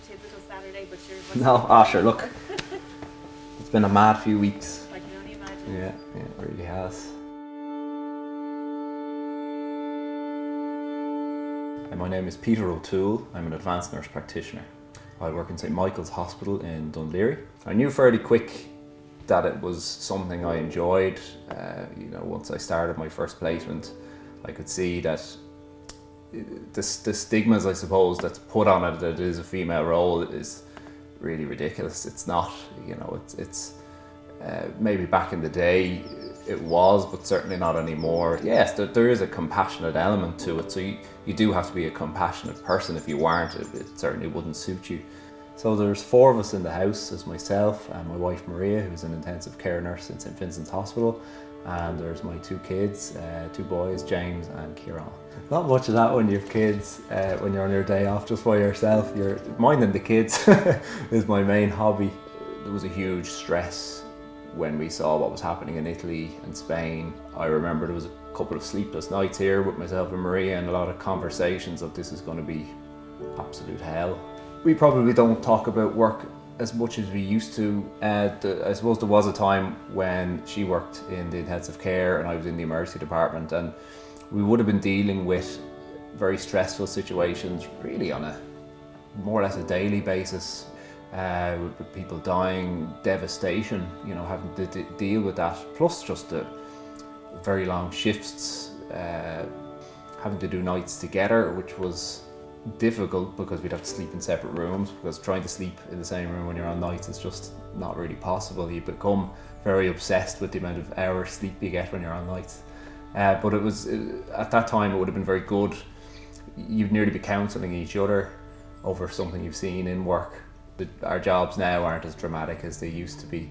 typical Saturday, but sure. No, sure, look. It's been a mad few weeks. I can only imagine. Yeah, it really has. My name is Peter O'Toole. I'm an advanced nurse practitioner. I work in St Michael's Hospital in Dun Laoghaire. I knew fairly quick that it was something I enjoyed. Once I started my first placement, I could see that the stigmas, I suppose, that's put on it that it is a female role is really ridiculous. It's not, it's maybe back in the day it was, but certainly not anymore. Yes, there is a compassionate element to it, so you do have to be a compassionate person. If you aren't, it certainly wouldn't suit you. So there's 4 of us in the house. There's myself and my wife Maria, who's an intensive care nurse in St Vincent's Hospital, and there's my 2 kids, 2 boys, James and Kieran. Not much of that when you have kids, when you're on your day off just by yourself. You're minding the kids is my main hobby. There was a huge stress when we saw what was happening in Italy and Spain. I remember there was a couple of sleepless nights here with myself and Maria, and a lot of conversations of this is going to be absolute hell. We probably don't talk about work as much as we used to. I suppose there was a time when she worked in the intensive care and I was in the emergency department, and we would have been dealing with very stressful situations really on a more or less a daily basis. With people dying, devastation, having to deal with that, plus just the very long shifts, having to do nights together, which was difficult because we'd have to sleep in separate rooms, because trying to sleep in the same room when you're on nights is just not really possible. You become very obsessed with the amount of hours sleep you get when you're on nights. But at that time it would have been very good. You'd nearly be counselling each other over something you've seen in work. Our jobs now aren't as dramatic as they used to be,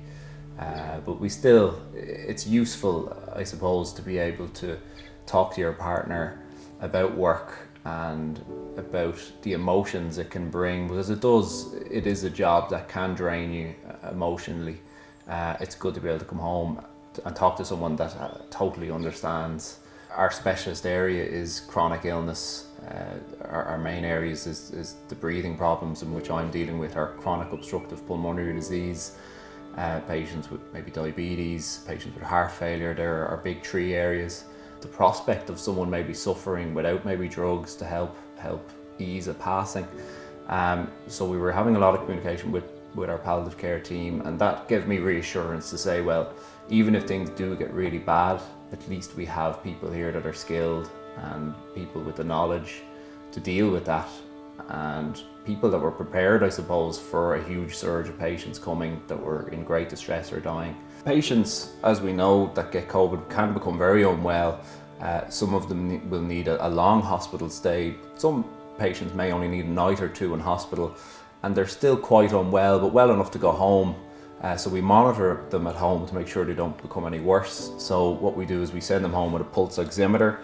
but it's useful, I suppose, to be able to talk to your partner about work and about the emotions it can bring, because it is a job that can drain you emotionally. It's good to be able to come home and talk to someone that totally understands. Our specialist area is chronic illness. Our main areas is the breathing problems, in which I'm dealing with are chronic obstructive pulmonary disease, patients with maybe diabetes, patients with heart failure. There are big 3 areas. The prospect of someone maybe suffering without maybe drugs to help ease a passing. So we were having a lot of communication with our palliative care team, and that gave me reassurance to say, well, even if things do get really bad, at least we have people here that are skilled and people with the knowledge to deal with that, and people that were prepared, I suppose, for a huge surge of patients coming that were in great distress or dying. Patients, as we know, that get COVID can become very unwell. Some of them will need a long hospital stay. Some patients may only need a night or 2 in hospital, and they're still quite unwell, but well enough to go home. So we monitor them at home to make sure they don't become any worse. So what we do is we send them home with a pulse oximeter,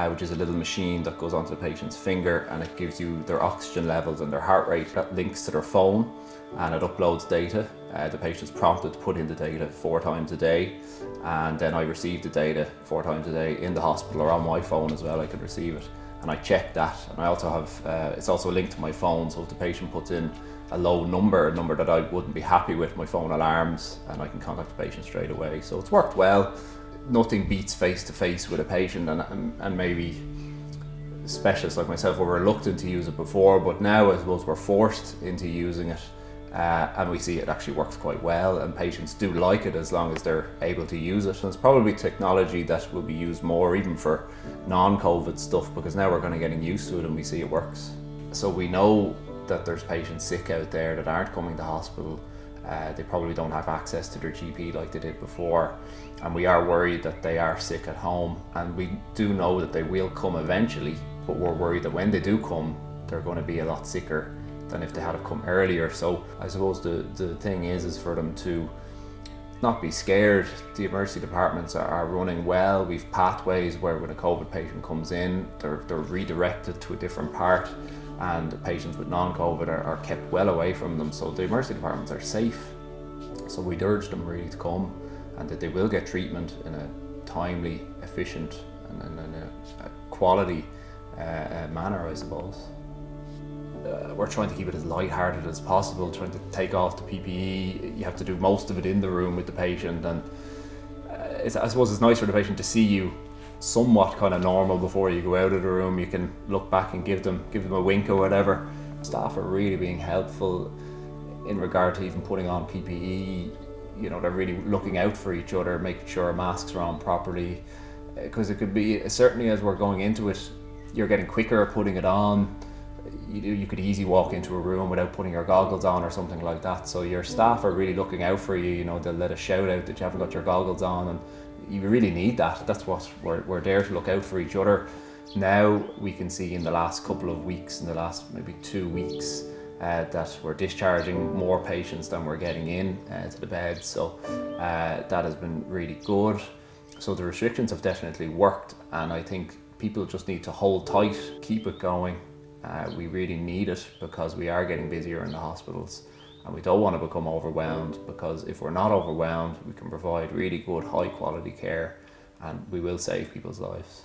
which is a little machine that goes onto the patient's finger, and it gives you their oxygen levels and their heart rate. That links to their phone and it uploads data. The patient's prompted to put in the data 4 times a day, and then I receive the data 4 times a day in the hospital, or on my phone as well. I can receive it and I check that, and I also have it's also linked to my phone, so if the patient puts in a low number, a number that I wouldn't be happy with, my phone alarms and I can contact the patient straight away. So it's worked well. Nothing beats face-to-face with a patient, and maybe specialists like myself were reluctant to use it before, but now I suppose we're forced into using it, and we see it actually works quite well, and patients do like it as long as they're able to use it. And it's probably technology that will be used more even for non-COVID stuff, because now we're kind of getting used to it and we see it works. So we know that there's patients sick out there that aren't coming to hospital. They probably don't have access to their GP like they did before, and we are worried that they are sick at home, and we do know that they will come eventually, but we're worried that when they do come, they're going to be a lot sicker than if they had come earlier. So I suppose the thing is for them to not be scared. The emergency departments are running well. We've pathways where when a COVID patient comes in, they're redirected to a different part, and the patients with non-COVID are kept well away from them. So the emergency departments are safe. So we'd urge them really to come, and that they will get treatment in a timely, efficient and in a quality manner, I suppose. We're we're trying to keep it as light-hearted as possible, trying to take off the PPE. You have to do most of it in the room with the patient, and I suppose it's nice for the patient to see you somewhat kind of normal before you go out of the room. You can look back and give them a wink or whatever. Staff are really being helpful in regard to even putting on PPE. You know, they're really looking out for each other, making sure masks are on properly, because it could be, certainly as we're going into it, you're getting quicker at putting it on. You could easily walk into a room without putting your goggles on or something like that. So your staff are really looking out for you. You know, they'll let a shout out that you haven't got your goggles on, and you really need that. That's what we're there to look out for each other. Now we can see in the last couple of weeks, in the last maybe 2 weeks, that we're discharging more patients than we're getting in to the bed. So that has been really good. So the restrictions have definitely worked, and I think people just need to hold tight, keep it going. We really need it because we are getting busier in the hospitals, and we don't want to become overwhelmed, because if we're not overwhelmed, we can provide really good high quality care and we will save people's lives.